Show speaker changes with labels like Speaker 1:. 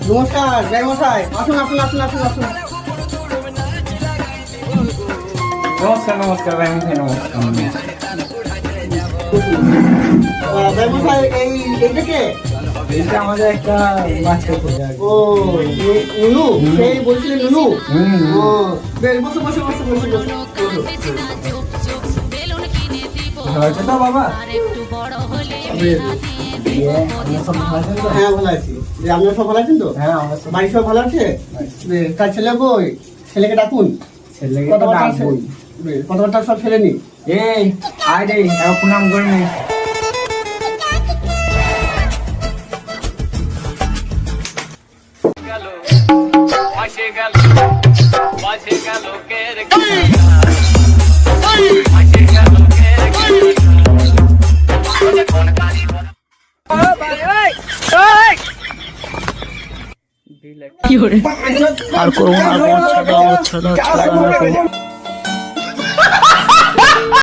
Speaker 1: নমস্কার জয় মশাই, আসুন আসুন আসুন আসুন আসুন।
Speaker 2: নমস্কার নমস্কার ভাই, নমস্কার।
Speaker 1: জয় মশাই, এইটা কে?
Speaker 2: এটা আমাদের একটা বাচ্চা ছেলে আর কি।
Speaker 1: ও নুনু, সেই বলছিলেন নুনু। ও বেশ, বসো বসো বসো বসো বসো।
Speaker 2: ভালো আছে তো বাবা?
Speaker 1: বেশ,
Speaker 2: আপনার সব ভালো আছেন তো?
Speaker 1: হ্যাঁ ভালো আছি। যে আপনারা সব ভালো আছেন তো?
Speaker 2: হ্যাঁ আমরা সব
Speaker 1: বাড়ির সব ভালো আছে? বেশ, তার ছেলে কই? ছেলেকে ডাকুন।
Speaker 2: ছেলেকে তো
Speaker 1: কথাবার্তা
Speaker 2: ডাকবই।
Speaker 1: বেশ, কথাবার্তা সব ছেলে নি।
Speaker 2: এই আয় রে, এখন প্রণাম করবি।
Speaker 3: আর করবো না, ছেড়ে দাও, ছেড়ে দাও, ছেড়ে দাও।